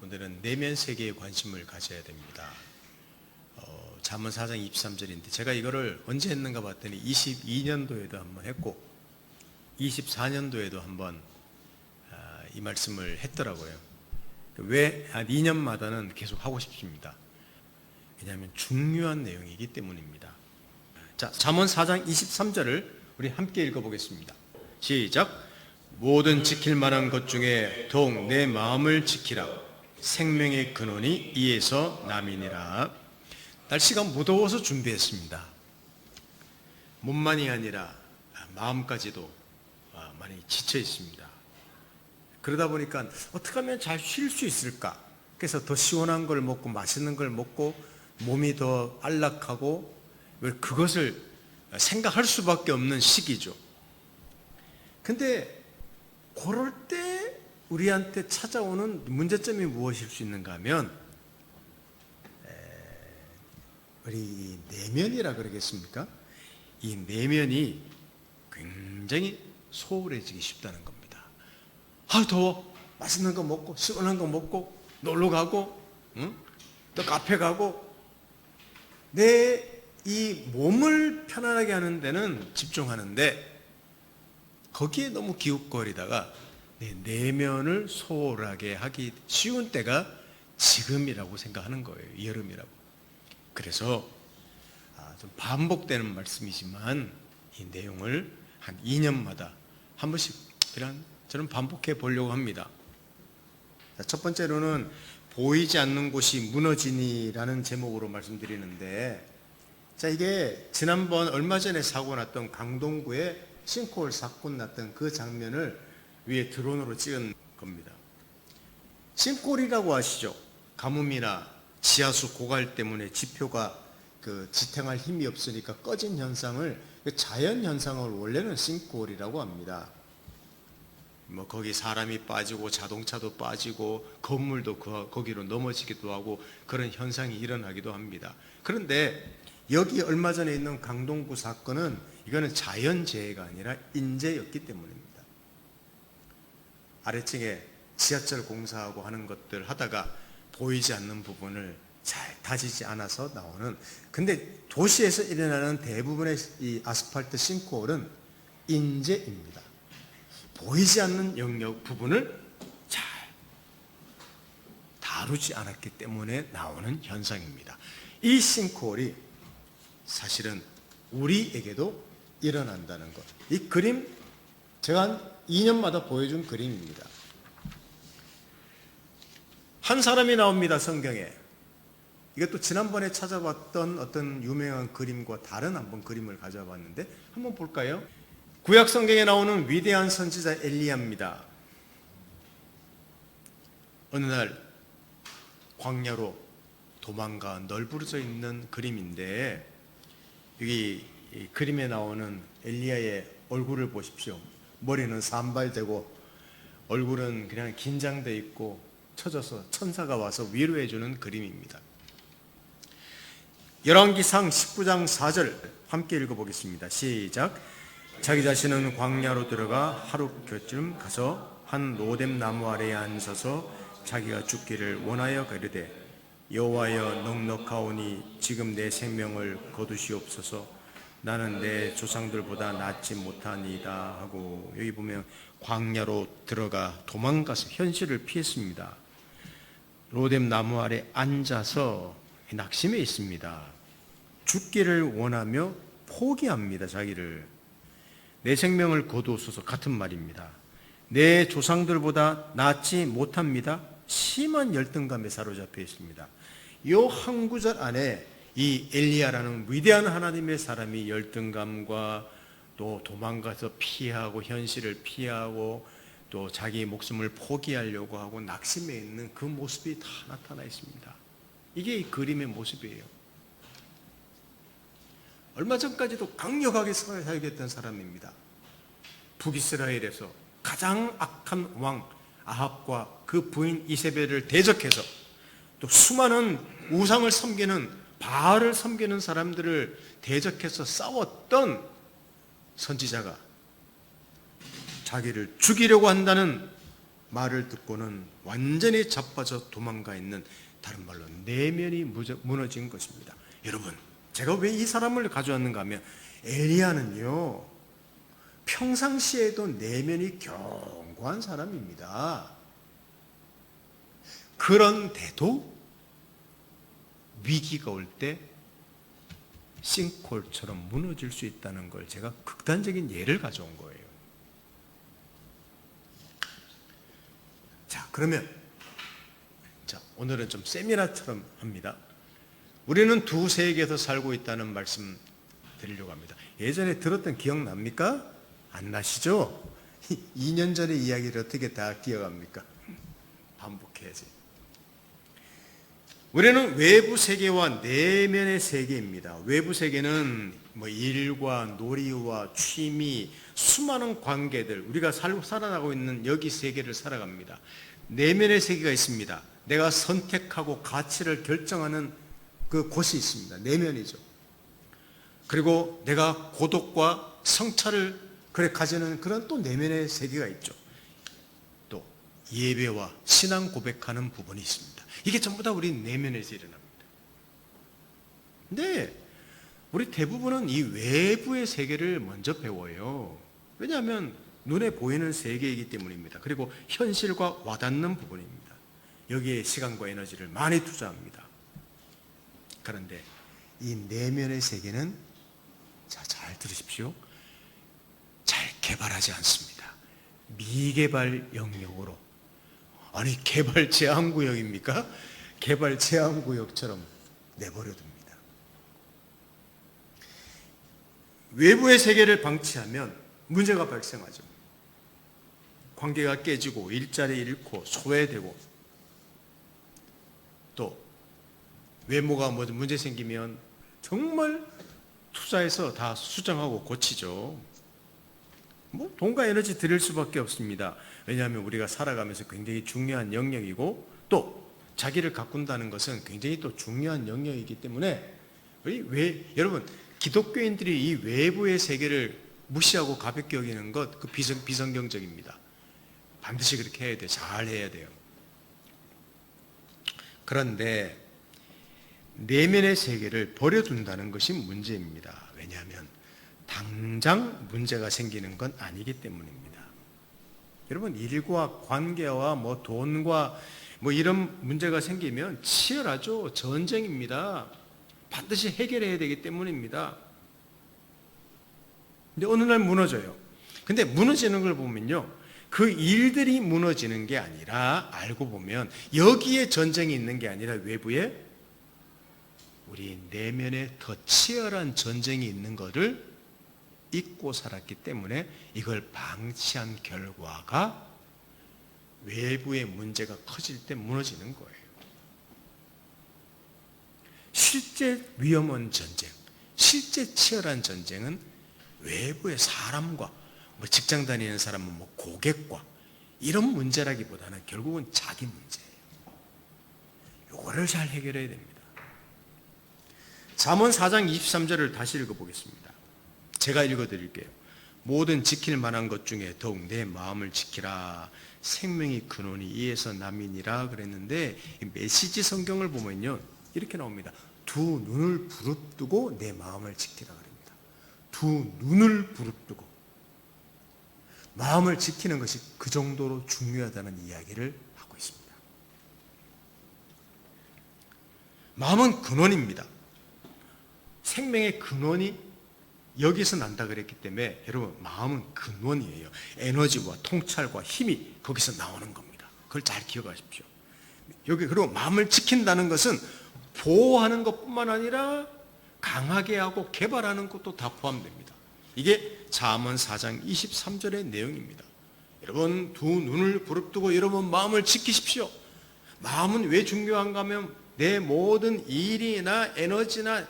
오늘은 내면 세계에 관심을 가져야 됩니다. 잠언 4장 23절인데 제가 이거를 언제 했는가 봤더니 22년도에도 한번 했고 24년도에도 한번 이 말씀을 했더라고요. 왜 2년마다는 계속 하고 싶습니다. 왜냐하면 중요한 내용이기 때문입니다. 자, 잠언 4장 23절을 우리 함께 읽어보겠습니다. 시작. 모든 지킬 만한 것 중에 더욱 내 마음을 지키라. 생명의 근원이 이에서 남이니라. 날씨가 무더워서 준비했습니다. 몸만이 아니라 마음까지도 많이 지쳐 있습니다. 그러다 보니까 어떻게 하면 잘 쉴 수 있을까? 그래서 더 시원한 걸 먹고 맛있는 걸 먹고 몸이 더 안락하고 그것을 생각할 수밖에 없는 시기죠. 근데 그럴 때 우리한테 찾아오는 문제점이 무엇일 수 있는가 하면 우리 내면이라 그러겠습니까? 이 내면이 굉장히 소홀해지기 쉽다는 겁니다. 더워. 맛있는 거 먹고 시원한 거 먹고 놀러 가고 또 카페 가고 내 이 몸을 편안하게 하는 데는 집중하는데 거기에 너무 기웃거리다가 내 내면을 소홀하게 하기 쉬운 때가 지금이라고 생각하는 거예요. 여름이라고. 그래서 좀 반복되는 말씀이지만 이 내용을 한 2년마다 한 번씩 저는 반복해 보려고 합니다. 첫 번째로는 보이지 않는 곳이 무너지니라는 제목으로 말씀드리는데, 자, 이게 지난번 얼마 전에 사고 났던 강동구에 싱크홀 사건 났던 그 장면을 위에 드론으로 찍은 겁니다. 싱크홀이라고 아시죠? 가뭄이나 지하수 고갈 때문에 지표가 지탱할 힘이 없으니까 꺼진 현상을, 자연 현상을 원래는 싱크홀이라고 합니다. 거기 사람이 빠지고 자동차도 빠지고 건물도 거기로 넘어지기도 하고 그런 현상이 일어나기도 합니다. 그런데 여기 얼마 전에 있는 강동구 사건은 이거는 자연재해가 아니라 인재였기 때문입니다. 아래층에 지하철 공사하고 하는 것들 하다가 보이지 않는 부분을 잘 다지지 않아서 나오는, 근데 도시에서 일어나는 대부분의 이 아스팔트 싱크홀은 인재입니다. 보이지 않는 영역 부분을 잘 다루지 않았기 때문에 나오는 현상입니다. 이 싱크홀이 사실은 우리에게도 일어난다는 것. 이 그림 제가 한 2년마다 보여준 그림입니다. 한 사람이 나옵니다. 성경에. 이것도 지난번에 찾아봤던 어떤 유명한 그림과 다른 한번 그림을 가져와 봤는데 한번 볼까요? 구약 성경에 나오는 위대한 선지자 엘리야입니다. 어느 날 광야로 도망가 널브러져 있는 그림인데, 여기 이 그림에 나오는 엘리야의 얼굴을 보십시오. 머리는 산발되고 얼굴은 그냥 긴장돼 있고 처져서 천사가 와서 위로해 주는 그림입니다. 열왕기상 19장 4절 함께 읽어보겠습니다. 시작. 자기 자신은 광야로 들어가 하룻교쯤 가서 한 로뎀 나무 아래에 앉아서 자기가 죽기를 원하여 가르되 여호와여 넉넉하오니 지금 내 생명을 거두시옵소서. 나는 내 조상들보다 낫지 못하니이다 하고, 여기 보면 광야로 들어가 도망가서 현실을 피했습니다. 로뎀 나무 아래 앉아서 낙심해 있습니다. 죽기를 원하며 포기합니다. 자기를. 내 생명을 거두소서 같은 말입니다. 내 조상들보다 낫지 못합니다. 심한 열등감에 사로잡혀 있습니다. 이 한 구절 안에 이 엘리야라는 위대한 하나님의 사람이 열등감과 또 도망가서 피하고 현실을 피하고 또 자기 목숨을 포기하려고 하고 낙심해 있는 그 모습이 다 나타나 있습니다. 이게 이 그림의 모습이에요. 얼마 전까지도 강력하게 살겠던 사람입니다. 북이스라엘에서 가장 악한 왕 아합과 그 부인 이세벨을 대적해서 또 수많은 우상을 섬기는 바알을 섬기는 사람들을 대적해서 싸웠던 선지자가 자기를 죽이려고 한다는 말을 듣고는 완전히 자빠져 도망가 있는, 다른 말로 내면이 무너진 것입니다. 여러분, 제가 왜 이 사람을 가져왔는가 하면 엘리야는요, 평상시에도 내면이 견고한 사람입니다. 그런데도 위기가 올 때 싱크홀처럼 무너질 수 있다는 걸 제가 극단적인 예를 가져온 거예요. 자, 그러면 오늘은 좀 세미나처럼 합니다. 우리는 두 세계에서 살고 있다는 말씀 드리려고 합니다. 예전에 들었던 기억납니까? 안 나시죠? 2년 전의 이야기를 어떻게 다 기억합니까? 반복해야지. 우리는 외부 세계와 내면의 세계입니다. 외부 세계는 일과 놀이와 취미, 수많은 관계들, 우리가 살아가고 있는 여기 세계를 살아갑니다. 내면의 세계가 있습니다. 내가 선택하고 가치를 결정하는 그 곳이 있습니다. 내면이죠. 그리고 내가 고독과 성찰을 가지는 그런 또 내면의 세계가 있죠. 또 예배와 신앙 고백하는 부분이 있습니다. 이게 전부 다 우리 내면에서 일어납니다. 근데 우리 대부분은 이 외부의 세계를 먼저 배워요. 왜냐하면 눈에 보이는 세계이기 때문입니다. 그리고 현실과 와닿는 부분입니다. 여기에 시간과 에너지를 많이 투자합니다. 그런데 이 내면의 세계는, 잘 들으십시오, 잘 개발하지 않습니다. 미개발 영역으로, 아니 개발 제한구역입니까? 개발 제한구역처럼 내버려둡니다. 외부의 세계를 방치하면 문제가 발생하죠. 관계가 깨지고 일자리 잃고 소외되고, 또 외모가 문제 생기면 정말 투자해서 다 수정하고 고치죠. 돈과 에너지 들일 수밖에 없습니다. 왜냐하면 우리가 살아가면서 굉장히 중요한 영역이고, 또 자기를 가꾼다는 것은 굉장히 또 중요한 영역이기 때문에, 여러분, 기독교인들이 이 외부의 세계를 무시하고 가볍게 여기는 것, 그 비성경적입니다. 반드시 그렇게 해야 돼요. 잘 해야 돼요. 그런데 내면의 세계를 버려둔다는 것이 문제입니다. 왜냐하면 당장 문제가 생기는 건 아니기 때문입니다. 여러분, 일과 관계와 돈과 이런 문제가 생기면 치열하죠. 전쟁입니다. 반드시 해결해야 되기 때문입니다. 근데 어느 날 무너져요. 근데 무너지는 걸 보면요, 그 일들이 무너지는 게 아니라, 알고 보면 여기에 전쟁이 있는 게 아니라 외부에 우리 내면에 더 치열한 전쟁이 있는 것을 잊고 살았기 때문에 이걸 방치한 결과가 외부의 문제가 커질 때 무너지는 거예요. 실제 위험한 전쟁, 실제 치열한 전쟁은 외부의 사람과, 직장 다니는 사람은 고객과 이런 문제라기보다는 결국은 자기 문제예요. 이거를 잘 해결해야 됩니다. 잠언 4장 23절을 다시 읽어보겠습니다. 제가 읽어드릴게요. 모든 지킬 만한 것 중에 더욱 내 마음을 지키라. 생명의 근원이 이에서 남이니라 그랬는데, 이 메시지 성경을 보면요, 이렇게 나옵니다. 두 눈을 부릅뜨고 내 마음을 지키라 그럽니다. 두 눈을 부릅뜨고. 마음을 지키는 것이 그 정도로 중요하다는 이야기를 하고 있습니다. 마음은 근원입니다. 생명의 근원이 여기서 난다 그랬기 때문에, 여러분, 마음은 근원이에요. 에너지와 통찰과 힘이 거기서 나오는 겁니다. 그걸 잘 기억하십시오. 그리고 마음을 지킨다는 것은 보호하는 것뿐만 아니라 강하게 하고 개발하는 것도 다 포함됩니다. 이게 잠언 4장 23절의 내용입니다. 여러분, 두 눈을 부릅뜨고 여러분 마음을 지키십시오. 마음은 왜 중요한가 하면 내 모든 일이나 에너지나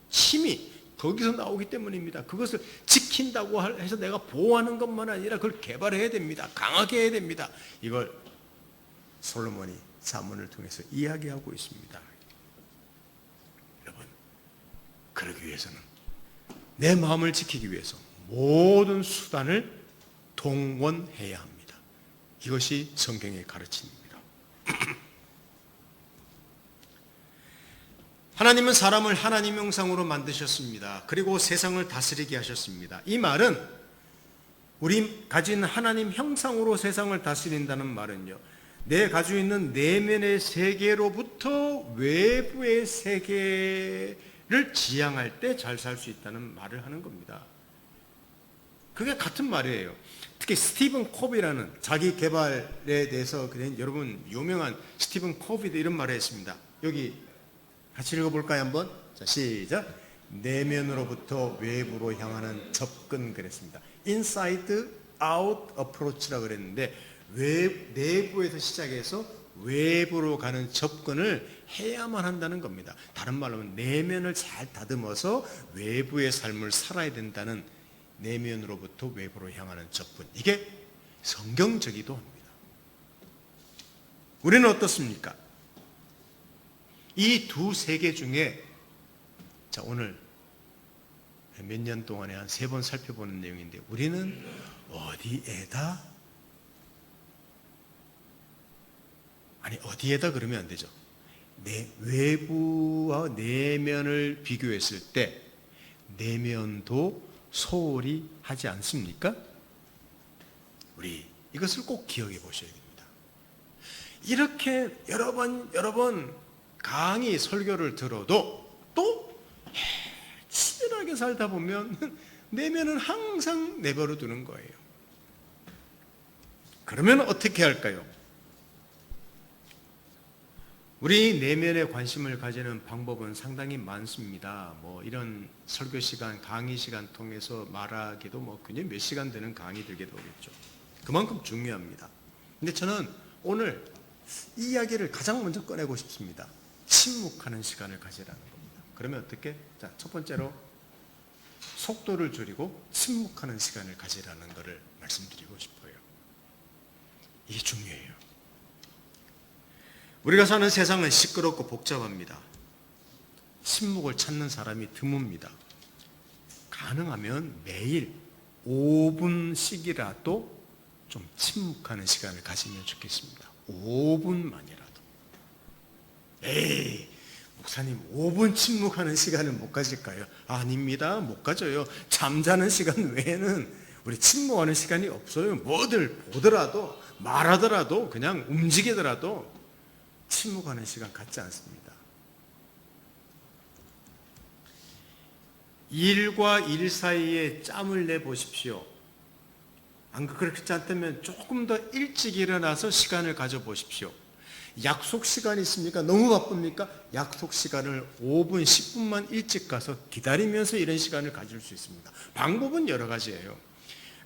힘이 거기서 나오기 때문입니다. 그것을 지킨다고 해서 내가 보호하는 것만 아니라 그걸 개발해야 됩니다. 강하게 해야 됩니다. 이걸 솔로몬이 잠언을 통해서 이야기하고 있습니다. 여러분, 그러기 위해서는, 내 마음을 지키기 위해서 모든 수단을 동원해야 합니다. 이것이 성경의 가르침입니다. 하나님은 사람을 하나님 형상으로 만드셨습니다. 그리고 세상을 다스리게 하셨습니다. 이 말은 우리 가진 하나님 형상으로 세상을 다스린다는 말은요, 내 가지고 있는 내면의 세계로부터 외부의 세계를 지향할 때 잘 살 수 있다는 말을 하는 겁니다. 그게 같은 말이에요. 특히 스티븐 코비라는 자기 개발에 대해서 그냥 여러분 유명한 스티븐 코비도 이런 말을 했습니다. 여기 같이 읽어볼까요 한번? 자, 시작. 내면으로부터 외부로 향하는 접근 그랬습니다. Inside Out Approach라고 그랬는데 내부에서 시작해서 외부로 가는 접근을 해야만 한다는 겁니다. 다른 말로 하면 내면을 잘 다듬어서 외부의 삶을 살아야 된다는, 내면으로부터 외부로 향하는 접근, 이게 성경적이기도 합니다. 우리는 어떻습니까? 이 두 세계 중에, 자, 오늘 몇 년 동안에 한 3번 살펴보는 내용인데, 우리는 어디에다 그러면 안 되죠. 외부와 내면을 비교했을 때 내면도 소홀히 하지 않습니까? 우리 이것을 꼭 기억해 보셔야 됩니다. 이렇게 여러 번 강의 설교를 들어도 또 치밀하게 살다 보면 내면은 항상 내버려 두는 거예요. 그러면 어떻게 할까요? 우리 내면에 관심을 가지는 방법은 상당히 많습니다. 이런 설교 시간, 강의 시간 통해서 말하기도 그냥 몇 시간 되는 강의 들게도 오겠죠. 그만큼 중요합니다. 근데 저는 오늘 이 이야기를 가장 먼저 꺼내고 싶습니다. 침묵하는 시간을 가지라는 겁니다. 그러면 어떻게? 자, 첫 번째로 속도를 줄이고 침묵하는 시간을 가지라는 것을 말씀드리고 싶어요. 이게 중요해요. 우리가 사는 세상은 시끄럽고 복잡합니다. 침묵을 찾는 사람이 드뭅니다. 가능하면 매일 5분씩이라도 좀 침묵하는 시간을 가지면 좋겠습니다. 5분만이라도. 에이, 목사님 5분 침묵하는 시간을 못 가질까요? 아닙니다. 못 가져요. 잠자는 시간 외에는 우리 침묵하는 시간이 없어요. 뭐들 보더라도 말하더라도 그냥 움직이더라도 침묵하는 시간 갖지 않습니다. 일과 일 사이에 짬을 내보십시오. 그렇지 않다면 조금 더 일찍 일어나서 시간을 가져보십시오. 약속 시간이 있습니까? 너무 바쁩니까? 약속 시간을 5분, 10분만 일찍 가서 기다리면서 이런 시간을 가질 수 있습니다. 방법은 여러 가지예요.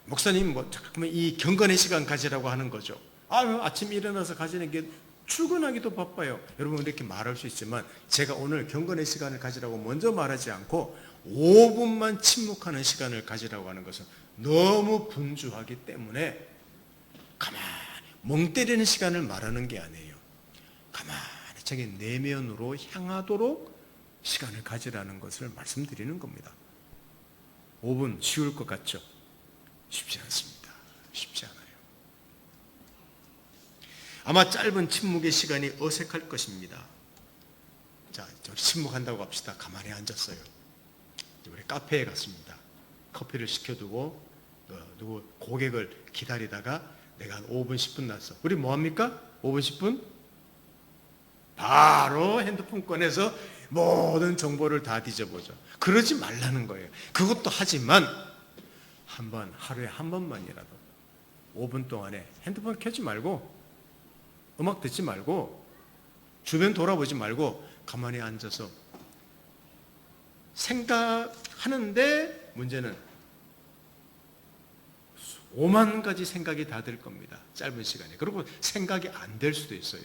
목사님, 잠깐만 이 경건의 시간 가지라고 하는 거죠. 아침 일어나서 가지는 게 출근하기도 바빠요. 여러분 이렇게 말할 수 있지만 제가 오늘 경건의 시간을 가지라고 먼저 말하지 않고 5분만 침묵하는 시간을 가지라고 하는 것은 너무 분주하기 때문에 가만히 멍 때리는 시간을 말하는 게 아니에요. 가만히 자기 내면으로 향하도록 시간을 가지라는 것을 말씀드리는 겁니다. 5분 쉬울 것 같죠? 쉽지 않습니다. 쉽지 않아요. 아마 짧은 침묵의 시간이 어색할 것입니다. 자, 우리 침묵한다고 합시다. 가만히 앉았어요. 우리 카페에 갔습니다. 커피를 시켜두고 누구 고객을 기다리다가 내가 한 5분, 10분 났어. 우리 뭐합니까? 5분, 10분? 바로 핸드폰 꺼내서 모든 정보를 다 뒤져보죠. 그러지 말라는 거예요. 그것도 하지만 하루에 한 번만이라도 5분 동안에 핸드폰 켜지 말고 음악 듣지 말고 주변 돌아보지 말고 가만히 앉아서 생각하는데 문제는 5만 가지 생각이 다 들 겁니다. 짧은 시간에. 그리고 생각이 안 될 수도 있어요.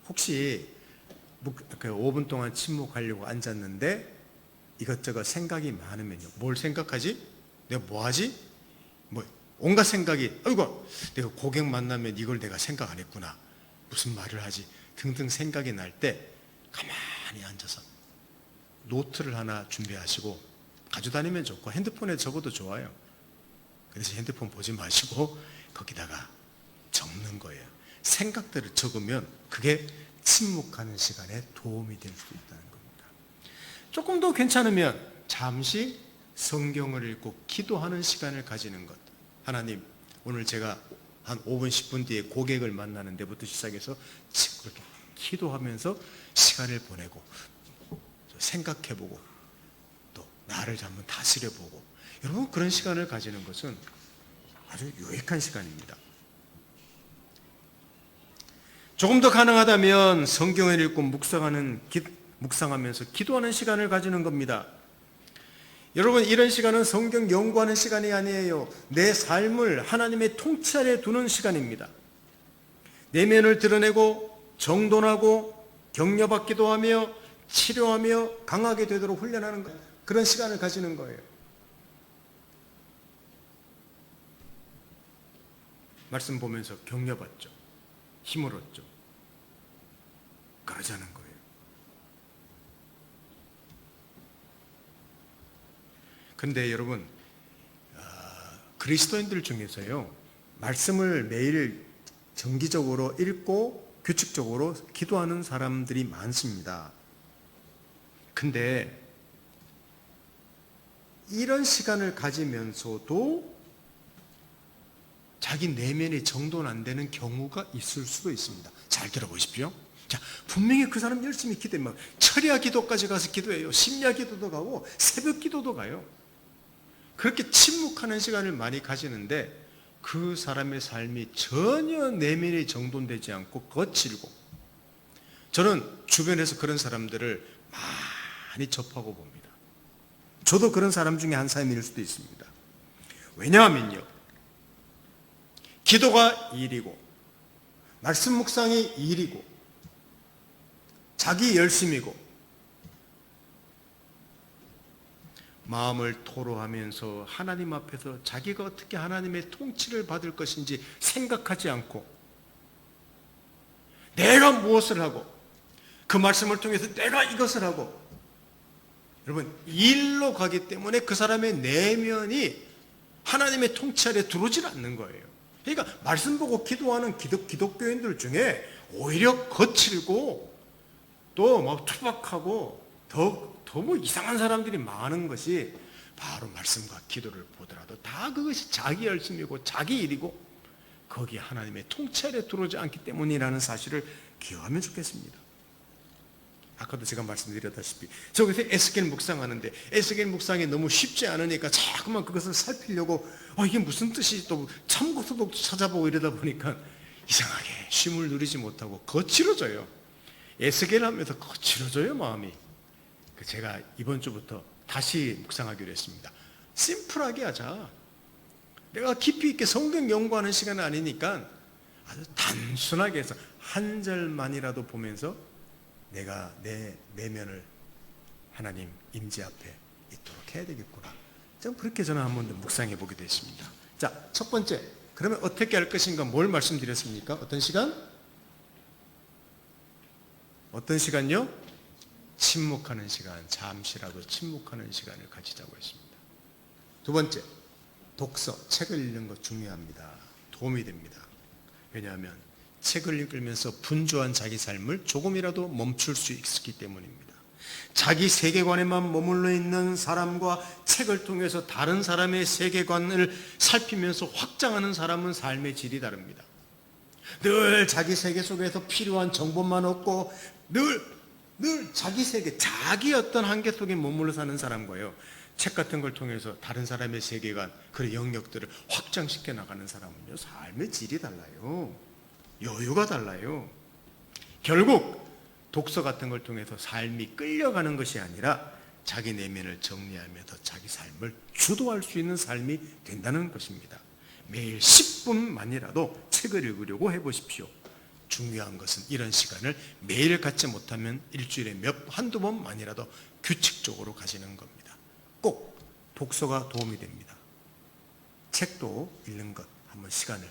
혹시 5분 동안 침묵하려고 앉았는데 이것저것 생각이 많으면요. 뭘 생각하지? 내가 뭐 하지? 온갖 생각이, 아이고, 내가 고객 만나면 이걸 내가 생각 안 했구나. 무슨 말을 하지? 등등 생각이 날 때 가만히 앉아서 노트를 하나 준비하시고 가져다니면 좋고 핸드폰에 적어도 좋아요. 그래서 핸드폰 보지 마시고 거기다가 적는 거예요. 생각들을 적으면 그게 침묵하는 시간에 도움이 될 수 있다는 겁니다. 조금 더 괜찮으면 잠시 성경을 읽고 기도하는 시간을 가지는 것. 하나님, 오늘 제가 한 5분, 10분 뒤에 고객을 만나는 데부터 시작해서 그렇게 기도하면서 시간을 보내고 생각해보고 또 나를 한번 다스려보고, 여러분 그런 시간을 가지는 것은 아주 유익한 시간입니다. 조금 더 가능하다면 성경을 읽고 묵상하면서 기도하는 시간을 가지는 겁니다. 여러분, 이런 시간은 성경 연구하는 시간이 아니에요. 내 삶을 하나님의 통치 아래 두는 시간입니다. 내면을 드러내고 정돈하고 격려받기도 하며 치료하며 강하게 되도록 훈련하는 그런 시간을 가지는 거예요. 말씀 보면서 격려받죠. 힘을 얻죠. 그러자는 거예요. 근데 여러분, 그리스도인들 중에서요, 말씀을 매일 정기적으로 읽고 규칙적으로 기도하는 사람들이 많습니다. 근데 이런 시간을 가지면서도 자기 내면이 정돈 안 되는 경우가 있을 수도 있습니다. 잘 들어보십시오. 자, 분명히 그 사람 열심히 기도해요. 철야 기도까지 가서 기도해요. 심야 기도도 가고 새벽 기도도 가요. 그렇게 침묵하는 시간을 많이 가지는데 그 사람의 삶이 전혀 내면이 정돈되지 않고 거칠고, 저는 주변에서 그런 사람들을 많이 접하고 봅니다. 저도 그런 사람 중에 한 사람일 수도 있습니다. 왜냐하면요, 기도가 일이고 말씀 묵상이 일이고 자기 열심이고, 마음을 토로하면서 하나님 앞에서 자기가 어떻게 하나님의 통치를 받을 것인지 생각하지 않고 내가 무엇을 하고 그 말씀을 통해서 내가 이것을 하고, 여러분, 일로 가기 때문에 그 사람의 내면이 하나님의 통치 아래 들어오질 않는 거예요. 그러니까 말씀 보고 기도하는 기독교인들 중에 오히려 거칠고 또 막 투박하고 더 뭐 이상한 사람들이 많은 것이 바로 말씀과 기도를 보더라도 다 그것이 자기 열심이고 자기 일이고 거기에 하나님의 통치 아래 들어오지 않기 때문이라는 사실을 기억하면 좋겠습니다. 아까도 제가 말씀드렸다시피 저기서 에스겔 묵상하는데 에스겔 묵상이 너무 쉽지 않으니까 자꾸만 그것을 살피려고 이게 무슨 뜻이, 또 참고서도 찾아보고 이러다 보니까 이상하게 쉼을 누리지 못하고 거칠어져요. 에스겔 하면서 거칠어져요, 마음이. 제가 이번 주부터 다시 묵상하기로 했습니다. 심플하게 하자. 내가 깊이 있게 성경 연구하는 시간은 아니니까 아주 단순하게 해서 한 절만이라도 보면서 내가 내 내면을 하나님 임재 앞에 있도록 해야 되겠구나. 그렇게 저는 한번 묵상해 보게 됐습니다. 자, 첫 번째, 그러면 어떻게 할 것인가, 뭘 말씀드렸습니까? 어떤 시간? 어떤 시간요? 침묵하는 시간, 잠시라도 침묵하는 시간을 가지자고 했습니다. 두 번째, 독서, 책을 읽는 것 중요합니다. 도움이 됩니다. 왜냐하면 책을 읽으면서 분주한 자기 삶을 조금이라도 멈출 수 있기 때문입니다. 자기 세계관에만 머물러 있는 사람과 책을 통해서 다른 사람의 세계관을 살피면서 확장하는 사람은 삶의 질이 다릅니다. 늘 자기 세계 속에서 필요한 정보만 얻고 늘 자기 세계, 자기 어떤 한계 속에 머물러 사는 사람과요, 책 같은 걸 통해서 다른 사람의 세계관, 그 영역들을 확장시켜 나가는 사람은요, 삶의 질이 달라요. 여유가 달라요. 결국 독서 같은 걸 통해서 삶이 끌려가는 것이 아니라 자기 내면을 정리하면서 자기 삶을 주도할 수 있는 삶이 된다는 것입니다. 매일 10분만이라도 책을 읽으려고 해보십시오. 중요한 것은 이런 시간을 매일 갖지 못하면 일주일에 한두 번만이라도 규칙적으로 가지는 겁니다. 꼭 독서가 도움이 됩니다. 책도 읽는 것, 한번 시간을.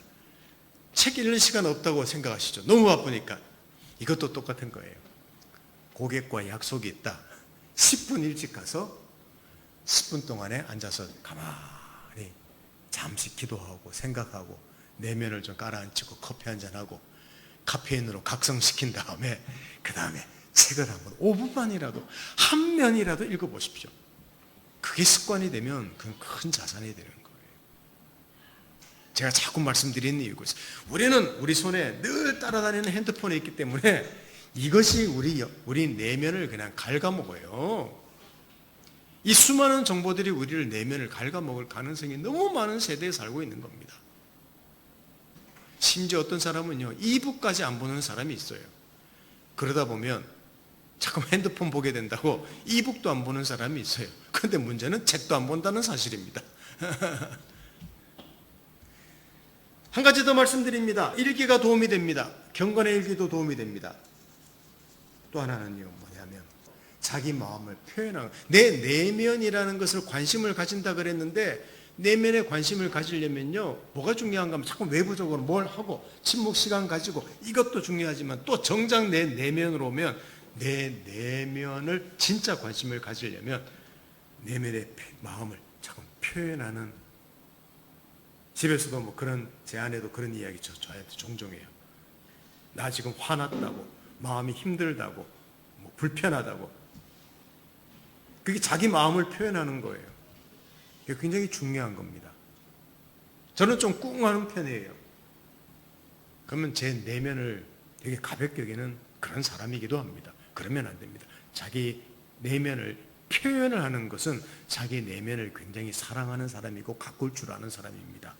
책 읽는 시간 없다고 생각하시죠? 너무 바쁘니까. 이것도 똑같은 거예요. 고객과 약속이 있다. 10분 일찍 가서 10분 동안에 앉아서 가만히 잠시 기도하고 생각하고 내면을 좀 가라앉히고 커피 한잔하고 카페인으로 각성시킨 다음에 그 다음에 책을 한번 5분만이라도 한 면이라도 읽어보십시오. 그게 습관이 되면 그건 큰 자산이 되는 거예요. 제가 자꾸 말씀드리는 이유가 있어요. 우리는 우리 손에 늘 따라다니는 핸드폰이 있기 때문에 이것이 우리 내면을 그냥 갉아먹어요. 이 수많은 정보들이 우리를 내면을 갉아먹을 가능성이 너무 많은 세대에 살고 있는 겁니다. 심지어 어떤 사람은요, 이북까지 안 보는 사람이 있어요. 그러다 보면 자꾸 핸드폰 보게 된다고 이북도 안 보는 사람이 있어요. 그런데 문제는 책도 안 본다는 사실입니다. 한 가지 더 말씀드립니다. 일기가 도움이 됩니다. 경건의 일기도 도움이 됩니다. 또 하나는요, 뭐냐면 자기 마음을 표현하는, 내 내면이라는 것을 관심을 가진다 그랬는데, 내면에 관심을 가지려면요, 뭐가 중요한가 하면 자꾸 외부적으로 뭘 하고 침묵 시간 가지고 이것도 중요하지만 또 정작 내 내면으로 오면 내 내면을 진짜 관심을 가지려면 내면의 마음을 자꾸 표현하는, 집에서도 뭐 그런, 제 아내도 그런 이야기 저한테 종종 해요. 나 지금 화났다고, 마음이 힘들다고, 뭐 불편하다고. 그게 자기 마음을 표현하는 거예요. 이게 굉장히 중요한 겁니다. 저는 좀 꿍하는 편이에요. 그러면 제 내면을 되게 가볍게 여기는 그런 사람이기도 합니다. 그러면 안 됩니다. 자기 내면을 표현을 하는 것은 자기 내면을 굉장히 사랑하는 사람이고 가꿀 줄 아는 사람입니다.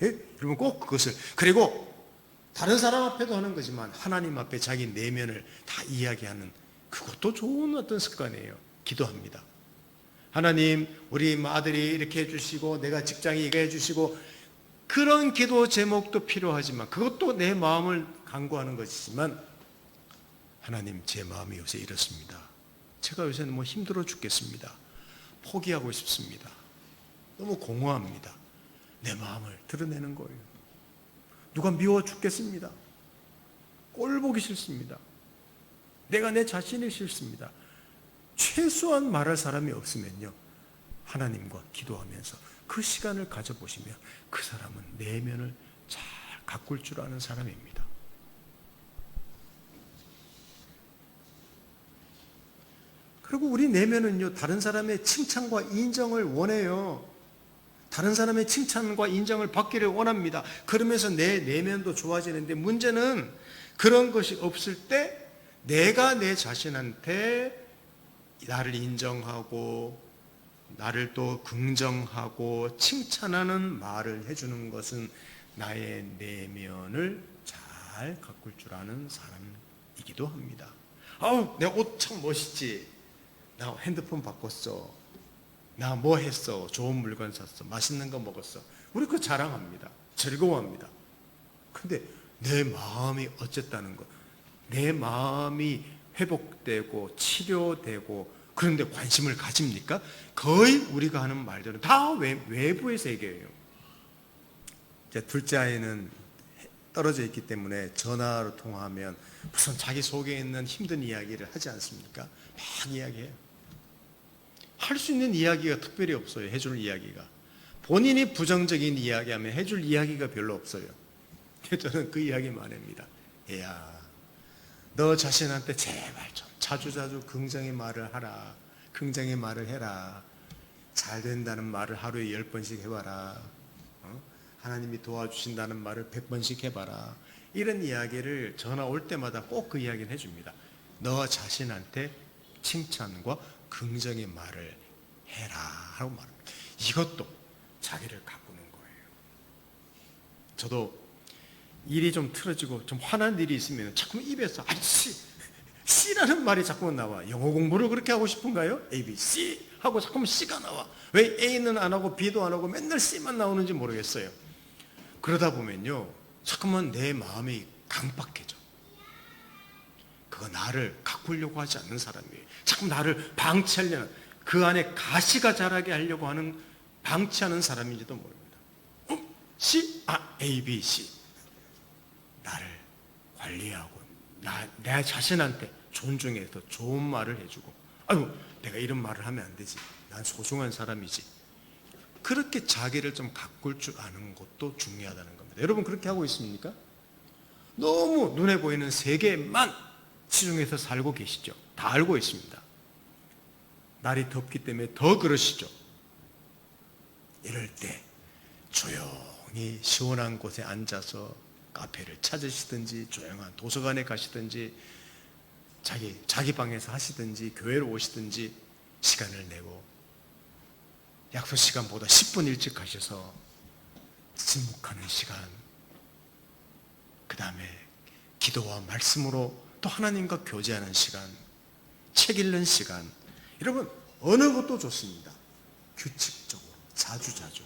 예? 여러분 꼭 그것을, 그리고 다른 사람 앞에도 하는 거지만 하나님 앞에 자기 내면을 다 이야기하는, 그것도 좋은 어떤 습관이에요. 기도합니다. 하나님, 우리 아들이 이렇게 해주시고 내가 직장이 이거 해주시고, 그런 기도 제목도 필요하지만 그것도 내 마음을 간구하는 것이지만, 하나님, 제 마음이 요새 이렇습니다. 제가 요새는 뭐 힘들어 죽겠습니다. 포기하고 싶습니다. 너무 공허합니다. 내 마음을 드러내는 거예요. 누가 미워 죽겠습니다. 꼴 보기 싫습니다. 내가 내 자신이 싫습니다. 최소한 말할 사람이 없으면요, 하나님과 기도하면서 그 시간을 가져보시면 그 사람은 내면을 잘 가꿀 줄 아는 사람입니다. 그리고 우리 내면은요, 다른 사람의 칭찬과 인정을 원해요. 다른 사람의 칭찬과 인정을 받기를 원합니다. 그러면서 내 내면도 좋아지는데, 문제는 그런 것이 없을 때 내가 내 자신한테 나를 인정하고 나를 또 긍정하고 칭찬하는 말을 해주는 것은 나의 내면을 잘 가꿀 줄 아는 사람이기도 합니다. 아우, 내 옷 참 멋있지. 나 핸드폰 바꿨어. 나 뭐 했어. 좋은 물건 샀어. 맛있는 거 먹었어. 우리 그거 자랑합니다. 즐거워합니다. 근데 내 마음이 어쨌다는 것, 내 마음이 회복되고 치료되고, 그런데 관심을 가집니까? 거의 우리가 하는 말들은 다 외부의 세계예요. 제 둘째 아이는 떨어져 있기 때문에 전화로 통화하면 무슨 자기 속에 있는 힘든 이야기를 하지 않습니까? 막 이야기해요. 할 수 있는 이야기가 특별히 없어요. 해줄 이야기가. 본인이 부정적인 이야기하면 해줄 이야기가 별로 없어요. 저는 그 이야기만 합니다. 얘야, 너 자신한테 제발 좀 자주자주 긍정의 말을 하라. 긍정의 말을 해라. 잘 된다는 말을 하루에 10번씩 해봐라. 하나님이 도와주신다는 말을 100번씩 해봐라. 이런 이야기를 전화 올 때마다 꼭 그 이야기를 해줍니다. 너 자신한테 칭찬과 긍정의 말을 해라 하고 말합니다. 이것도 자기를 가꾸는 거예요. 저도 일이 좀 틀어지고 좀 화난 일이 있으면 자꾸 입에서 C라는 말이 자꾸 나와. 영어 공부를 그렇게 하고 싶은가요? A, B, C 하고 자꾸 C가 나와. 왜 A는 안 하고 B도 안 하고 맨날 C만 나오는지 모르겠어요. 그러다 보면요, 자꾸만 내 마음이 강박해져. 그거 나를 가꾸려고 하지 않는 사람이에요. 자꾸 나를 방치하려는, 그 안에 가시가 자라게 하려고 하는, 방치하는 사람인지도 모릅니다. C? A, B, C. 나를 관리하고 내 자신한테 존중해서 좋은 말을 해주고, 아유, 내가 이런 말을 하면 안 되지. 난 소중한 사람이지. 그렇게 자기를 좀 가꿀 줄 아는 것도 중요하다는 겁니다. 여러분 그렇게 하고 있습니까? 너무 눈에 보이는 세계만 치중해서 살고 계시죠. 다 알고 있습니다. 날이 덥기 때문에 더 그러시죠. 이럴 때 조용히 시원한 곳에 앉아서 카페를 찾으시든지 조용한 도서관에 가시든지 자기 방에서 하시든지 교회로 오시든지 시간을 내고 약속 시간보다 10분 일찍 가셔서 침묵하는 시간, 그 다음에 기도와 말씀으로 또 하나님과 교제하는 시간, 책 읽는 시간, 여러분 어느 것도 좋습니다. 규칙적으로 자주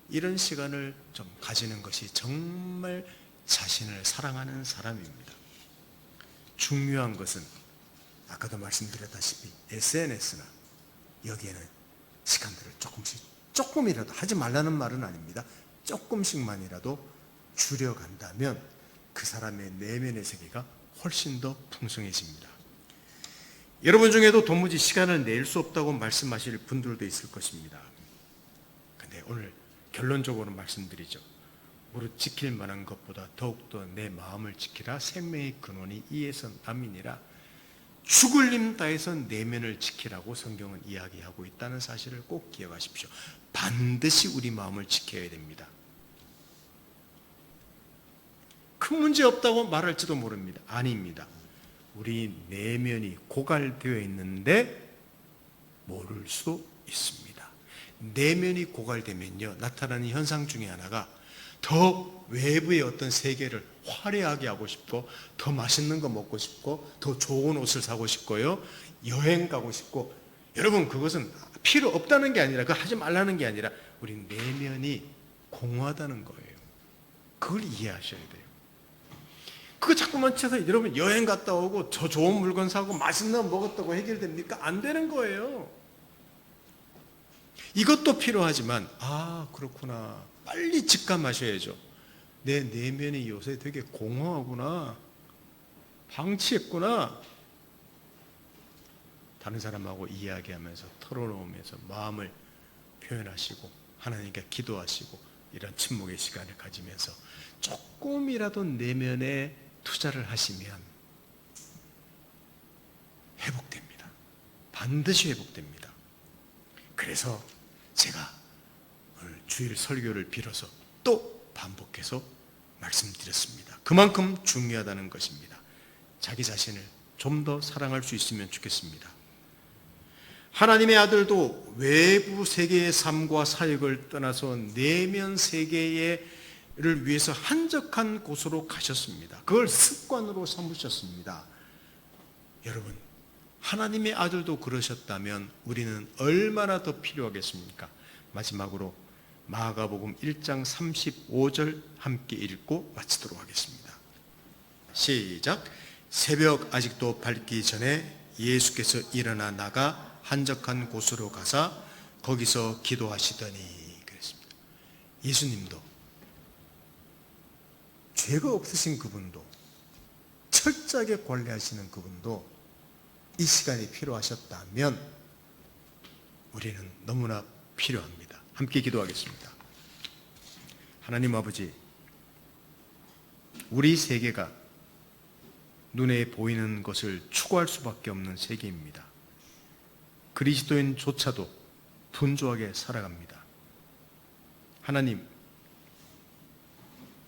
이런 시간을 좀 가지는 것이 정말 자신을 사랑하는 사람입니다. 중요한 것은 아까도 말씀드렸다시피 SNS나 여기에는 시간들을 조금이라도 하지 말라는 말은 아닙니다. 조금씩만이라도 줄여간다면 그 사람의 내면의 세계가 훨씬 더 풍성해집니다. 여러분 중에도 도무지 시간을 낼 수 없다고 말씀하실 분들도 있을 것입니다. 근데 오늘 결론적으로 말씀드리죠. 무릇 지킬 만한 것보다 더욱더 내 마음을 지키라. 생명의 근원이 이에서 남이니라. 죽을 힘 다해서 내면을 지키라고 성경은 이야기하고 있다는 사실을 꼭 기억하십시오. 반드시 우리 마음을 지켜야 됩니다. 큰 문제 없다고 말할지도 모릅니다. 아닙니다. 우리 내면이 고갈되어 있는데 모를 수 있습니다. 내면이 고갈되면요, 나타나는 현상 중에 하나가 더 외부의 어떤 세계를 화려하게 하고 싶고, 더 맛있는 거 먹고 싶고, 더 좋은 옷을 사고 싶고요, 여행 가고 싶고. 여러분 그것은 필요 없다는 게 아니라, 그거 하지 말라는 게 아니라 우리 내면이 공허하다는 거예요. 그걸 이해하셔야 돼요. 그거 자꾸만 쳐서 여러분 여행 갔다 오고 저 좋은 물건 사고 맛있는 거 먹었다고 해결됩니까? 안 되는 거예요. 이것도 필요하지만, 그렇구나, 빨리 직감하셔야죠. 내 내면이 요새 되게 공허하구나, 방치했구나. 다른 사람하고 이야기하면서 털어놓으면서 마음을 표현하시고 하나님께 기도하시고 이런 침묵의 시간을 가지면서 조금이라도 내면에 투자를 하시면 회복됩니다. 반드시 회복됩니다. 그래서 제가 오늘 주일 설교를 빌어서 또 반복해서 말씀드렸습니다. 그만큼 중요하다는 것입니다. 자기 자신을 좀 더 사랑할 수 있으면 좋겠습니다. 하나님의 아들도 외부 세계의 삶과 사역을 떠나서 내면 세계를 위해서 한적한 곳으로 가셨습니다. 그걸 습관으로 삼으셨습니다. 여러분, 하나님의 아들도 그러셨다면 우리는 얼마나 더 필요하겠습니까? 마지막으로 마가복음 1장 35절 함께 읽고 마치도록 하겠습니다. 시작. 새벽 아직도 밝기 전에 예수께서 일어나 나가 한적한 곳으로 가사 거기서 기도하시더니 그랬습니다. 예수님도, 죄가 없으신 그분도, 철저하게 관리하시는 그분도 이 시간이 필요하셨다면 우리는 너무나 필요합니다. 함께 기도하겠습니다. 하나님 아버지, 우리 세계가 눈에 보이는 것을 추구할 수밖에 없는 세계입니다. 그리스도인조차도 분주하게 살아갑니다. 하나님,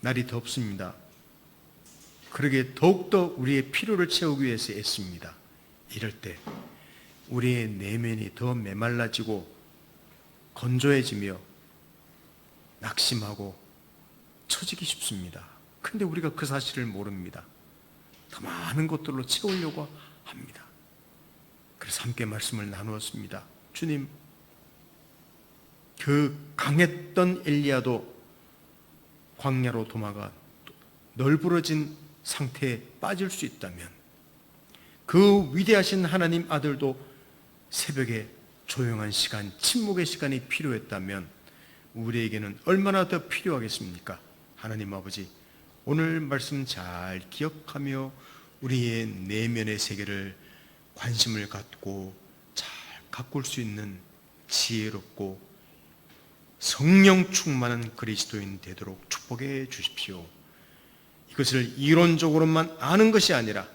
날이 덥습니다. 그러기에 더욱더 우리의 필요를 채우기 위해서 애씁니다. 이럴 때 우리의 내면이 더 메말라지고 건조해지며 낙심하고 처지기 쉽습니다. 그런데 우리가 그 사실을 모릅니다. 더 많은 것들로 채우려고 합니다. 그래서 함께 말씀을 나누었습니다. 주님, 그 강했던 엘리야도 광야로 도망가 널브러진 상태에 빠질 수 있다면 그 위대하신 하나님 아들도 새벽에 조용한 시간, 침묵의 시간이 필요했다면 우리에게는 얼마나 더 필요하겠습니까? 하나님 아버지, 오늘 말씀 잘 기억하며 우리의 내면의 세계를 관심을 갖고 잘 가꿀 수 있는 지혜롭고 성령 충만한 그리스도인 되도록 축복해 주십시오. 이것을 이론적으로만 아는 것이 아니라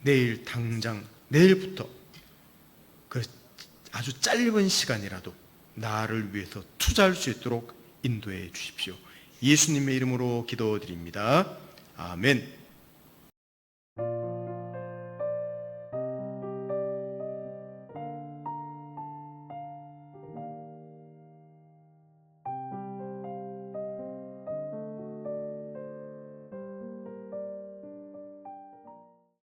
내일 당장, 내일부터 그 아주 짧은 시간이라도 나를 위해서 투자할 수 있도록 인도해 주십시오. 예수님의 이름으로 기도드립니다. 아멘.